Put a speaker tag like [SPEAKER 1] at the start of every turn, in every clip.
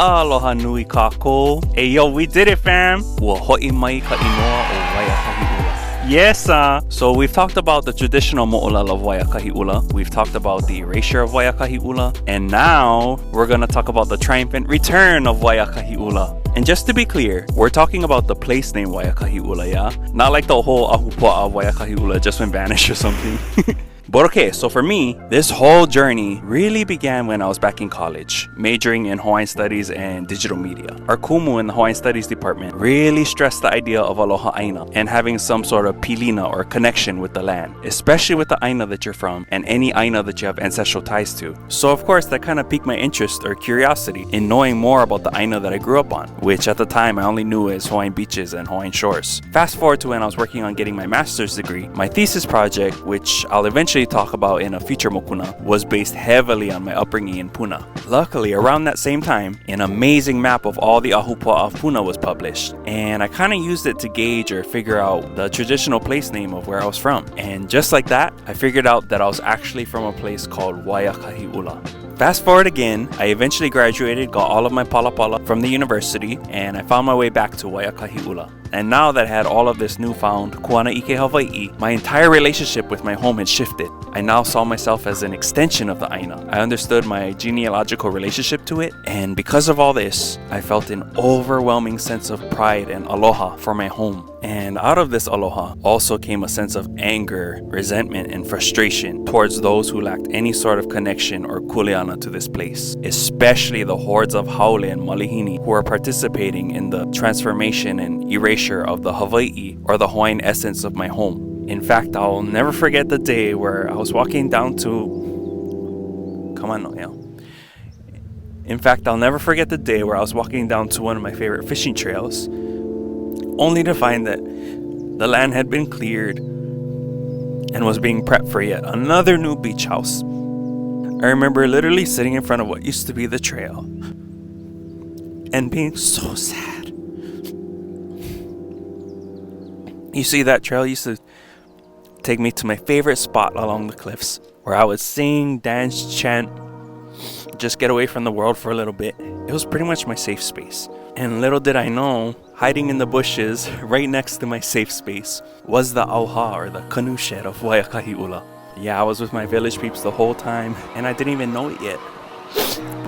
[SPEAKER 1] Aloha nui kako. Hey yo, we did it, fam. Ua ho'i mai ka inoa o Waiakahiʻula. Yes, so we've talked about the traditional mo'olelo of Waiakahiʻula. We've talked about the erasure of Waiakahiʻula. And now we're going to talk about the triumphant return of Waiakahiʻula. And just to be clear, we're talking about the place name Waiakahiʻula, yeah? Not like the whole ahupua'a of Waiakahiʻula just went vanished or something. But okay, so for me, this whole journey really began when I was back in college, majoring in Hawaiian Studies and Digital Media. Our kumu in the Hawaiian Studies department really stressed the idea of aloha aina and having some sort of pilina or connection with the land, especially with the aina that you're from and any aina that you have ancestral ties to. So of course, that kind of piqued my interest or curiosity in knowing more about the aina that I grew up on, which at the time I only knew as Hawaiian beaches and Hawaiian shores. Fast forward to when I was working on getting my master's degree, my thesis project, which I'll eventually talk about in a future Mokuna, was based heavily on my upbringing in Puna. Luckily, around that same time, an amazing map of all the ahupua'a of Puna was published, and I kind of used it to gauge or figure out the traditional place name of where I was from. And just like that, I figured out that I was actually from a place called Waiakahiʻula. Fast forward again, I eventually graduated, got all of my palapala from the university, and I found my way back to Waiakahiʻula. And now that I had all of this newfound kuana ike Hawaii, my entire relationship with my home had shifted. I now saw myself as an extension of the aina. I understood my genealogical relationship to it, and because of all this, I felt an overwhelming sense of pride and aloha for my home. And out of this aloha also came a sense of anger, resentment, and frustration towards those who lacked any sort of connection or kuleana to this place, especially the hordes of haole and malihini who are participating in the transformation and erasure of the Hawaii or the Hawaiian essence of my home. In fact, I'll never forget the day where I was walking down to... Come on, Noel. In fact, I'll never forget the day where I was walking down to one of my favorite fishing trails, only to find that the land had been cleared and was being prepped for yet another new beach house. I remember literally sitting in front of what used to be the trail and being so sad. You see, that trail used to take me to my favorite spot along the cliffs where I would sing, dance, chant, just get away from the world for a little bit. It was pretty much my safe space. And little did I know, hiding in the bushes right next to my safe space was the auha or the canoe shed of Waiakahiʻula. Yeah, I was with my village peeps the whole time and I didn't even know it yet.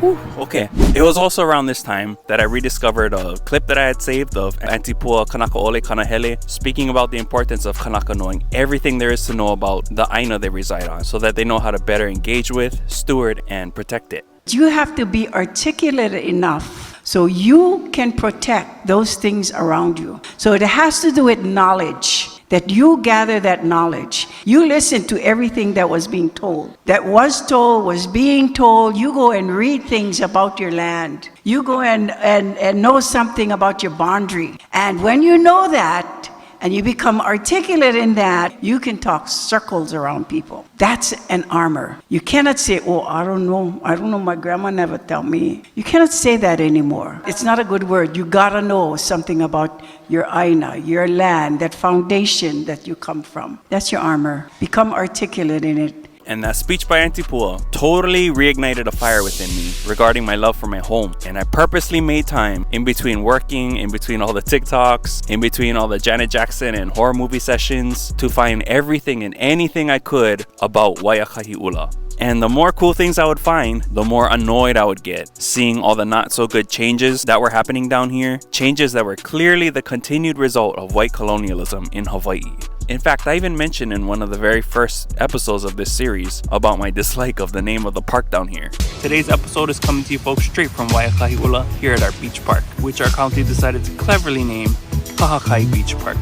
[SPEAKER 1] Whew, okay. It was also around this time that I rediscovered a clip that I had saved of Auntie Pua Kanaka Ole Kanahele speaking about the importance of Kanaka knowing everything there is to know about the aina they reside on so that they know how to better engage with, steward, and protect it.
[SPEAKER 2] You have to be articulate enough so you can protect those things around you. So it has to do with knowledge. That you gather that knowledge. You listen to everything that was being told. That was told, was being told. You go and read things about your land. You go and know something about your boundary. And when you know that, and you become articulate in that, you can talk circles around people. That's an armor. You cannot say, oh, I don't know, my grandma never tell me. You cannot say that anymore. It's not a good word. You gotta know something about your aina, your land, that foundation that you come from. That's your armor. Become articulate in it.
[SPEAKER 1] And that speech by Auntie Pua totally reignited a fire within me regarding my love for my home. And I purposely made time in between working, in between all the TikToks, in between all the Janet Jackson and horror movie sessions to find everything and anything I could about Waiakahiʻula. And the more cool things I would find, the more annoyed I would get, seeing all the not so good changes that were happening down here, changes that were clearly the continued result of white colonialism in Hawaii. In fact, I even mentioned in one of the very first episodes of this series about my dislike of the name of the park down here. Today's episode is coming to you folks straight from Waiakahiʻula here at our beach park, which our county decided to cleverly name Kahakai Beach Park.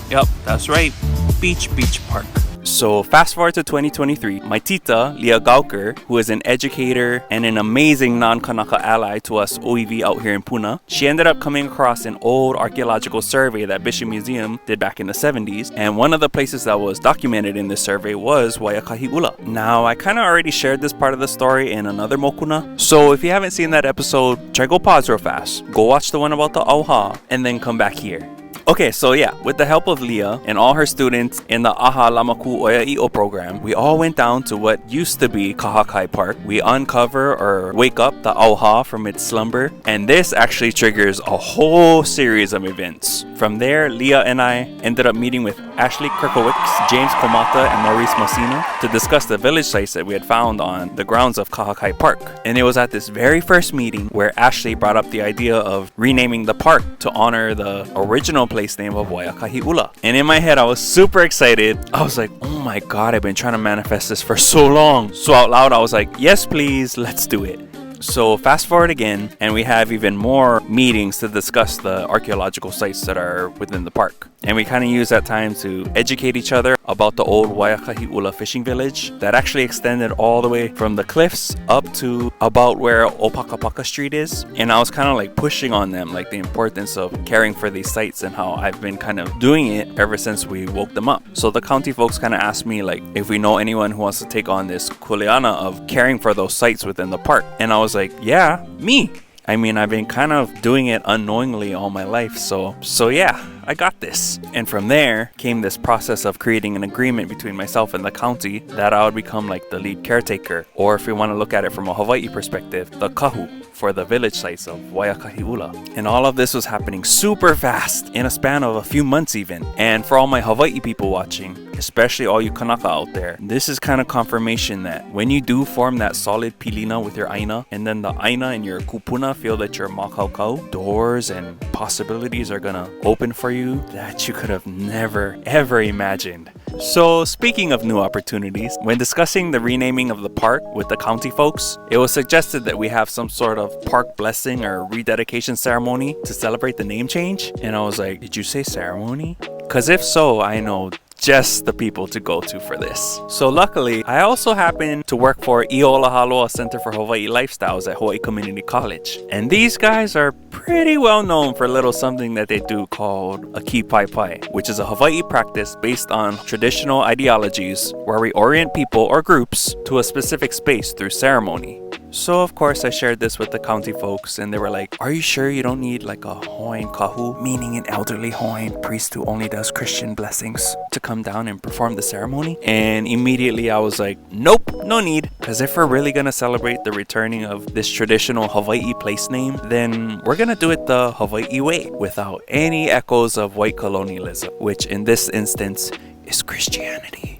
[SPEAKER 1] Yep, that's right, Beach Park. So fast forward to 2023, my tita, Leah Gauker, who is an educator and an amazing non-Kanaka ally to us OEV out here in Puna, she ended up coming across an old archaeological survey that Bishop Museum did back in the 70s, and one of the places that was documented in this survey was Waiakahiʻula. Now, I kind of already shared this part of the story in another Mokuna, so if you haven't seen that episode, try go pause real fast, go watch the one about the auha, and then come back here. Okay, so yeah, with the help of Leah and all her students in the Aha Lamaku Oiai'o program, we all went down to what used to be Kahakai Park. We uncover or wake up the auha from its slumber, and this actually triggers a whole series of events. From there, Leah and I ended up meeting with Ashley Kirkowicz, James Komata, and Maurice Messina to discuss the village sites that we had found on the grounds of Kahakai Park. And it was at this very first meeting where Ashley brought up the idea of renaming the park to honor the original place name of Waiakahiʻula. And in my head, I was super excited. I was like, oh my god, I've been trying to manifest this for so long. So out loud, I was like, yes, please, let's do it. So fast forward again, and we have even more meetings to discuss the archaeological sites that are within the park. And we kind of use that time to educate each other about the old Waiakahiʻula fishing village that actually extended all the way from the cliffs up to about where Opakapaka Street is. And I was kind of like pushing on them like the importance of caring for these sites and how I've been kind of doing it ever since we woke them up. So the county folks kind of asked me like if we know anyone who wants to take on this kuleana of caring for those sites within the park. And I was like, yeah, me. I mean, I've been kind of doing it unknowingly all my life, so yeah, I got this. And from there came this process of creating an agreement between myself and the county that I would become like the lead caretaker, or if we want to look at it from a Hawaii perspective, the kahu for the village sites of Waiakahiʻula. And all of this was happening super fast in a span of a few months even. And for all my Hawaii people watching, especially all you Kanaka out there, this is kind of confirmation that when you do form that solid pilina with your aina, and then the aina and your kupuna feel that you're makaukau, doors and possibilities are gonna open for you that you could have never ever imagined. So speaking of new opportunities, when discussing the renaming of the park with the county folks, it was suggested that we have some sort of park blessing or rededication ceremony to celebrate the name change. And I was like, did you say ceremony? Because if so, I know just the people to go to for this. So luckily, I also happen to work for Iolahaloa Center for Hawaii Lifestyles at Hawaii Community College. And these guys are pretty well known for a little something that they do called a kipai, which is a Hawaii practice based on traditional ideologies where we orient people or groups to a specific space through ceremony. So of course I shared this with the county folks and they were like, are you sure you don't need like a Hawaiian kahu, meaning an elderly Hawaiian priest who only does Christian blessings, to come down and perform the ceremony? And immediately I was like, nope, no need. Because if we're really going to celebrate the returning of this traditional Hawaii place name, then we're going to do it the Hawaii way without any echoes of white colonialism, which in this instance is Christianity.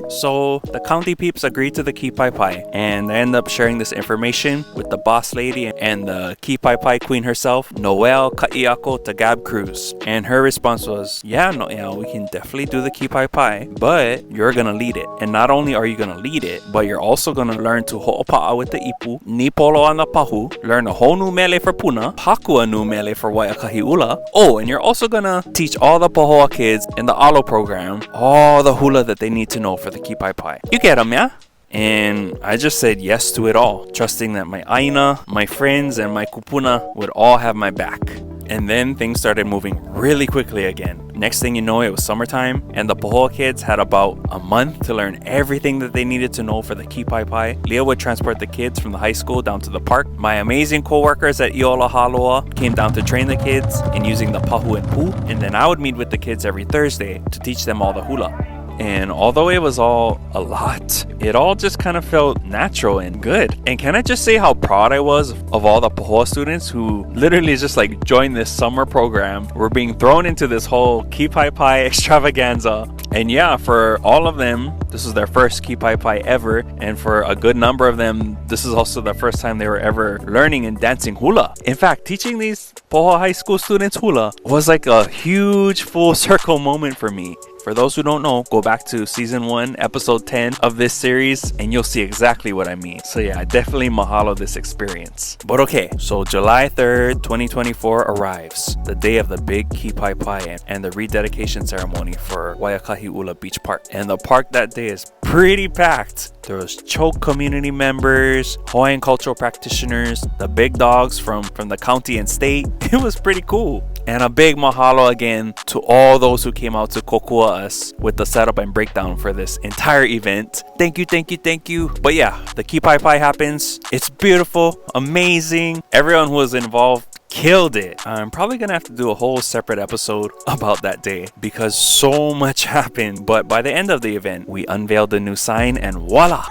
[SPEAKER 1] So the county peeps agreed to the kipai and I ended up sharing this information with the boss lady and the kipai queen herself, Noelle Ka'iako Tagab Cruz. And her response was, yeah, Noelle, we can definitely do the kipai, but you're gonna lead it. And not only are you gonna lead it, but you're also gonna learn to ho'opa'a with the ipu, nipolo on the pahu, learn a whole new mele for Puna, hakua new mele for Waiakahi'ula. Oh, and you're also gonna teach all the pohoa kids in the alo program all the hula that they need to know for the kipai. You get them, yeah? And I just said yes to it all, trusting that my aina, my friends, and my kupuna would all have my back. And then things started moving really quickly again. Next thing you know, it was summertime, and the pohoa kids had about a month to learn everything that they needed to know for the kipai. Leah would transport the kids from the high school down to the park. My amazing co-workers at Iolahaloa came down to train the kids in using the pahu and pu, and then I would meet with the kids every Thursday to teach them all the hula. And although it was all a lot, it all just kind of felt natural and good. And can I just say how proud I was of all the pohoa students who literally just like joined this summer program. We're being thrown into this whole kipai extravaganza. And yeah, for all of them, this was their first kipai ever. And for a good number of them, this is also the first time they were ever learning and dancing hula. In fact, teaching these pohoa high school students hula was like a huge full circle moment for me. For those who don't know, go back to season 1, episode 10 of this series, and you'll see exactly what I mean. So yeah, I definitely mahalo this experience. But okay, so July 3rd, 2024 arrives, the day of the big kipai and the rededication ceremony for Waiakahiʻula Beach Park. And the park that day is pretty packed. There was Choke community members, Hawaiian cultural practitioners, the big dogs from the county and state. It was pretty cool. And a big mahalo again to all those who came out to kokua us with the setup and breakdown for this entire event. Thank you. But yeah, the kipai happens. It's beautiful, amazing. Everyone who was involved killed it. I'm probably gonna have to do a whole separate episode about that day because so much happened. But by the end of the event, we unveiled the new sign and voila!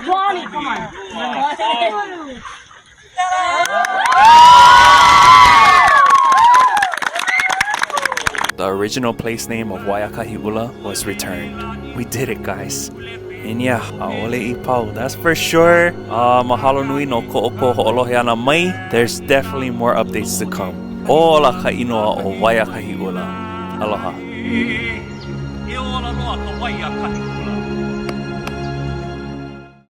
[SPEAKER 3] Johnny, come on.
[SPEAKER 1] The original place name of Waiakahiʻula was returned. We did it, guys. And yeah, a'ole I pau, that's for sure. Mahalo nui no ko'oko ho'olohe ana mai. There's definitely more updates to come. Ola ka inoa o Waiakahiʻula. Aloha.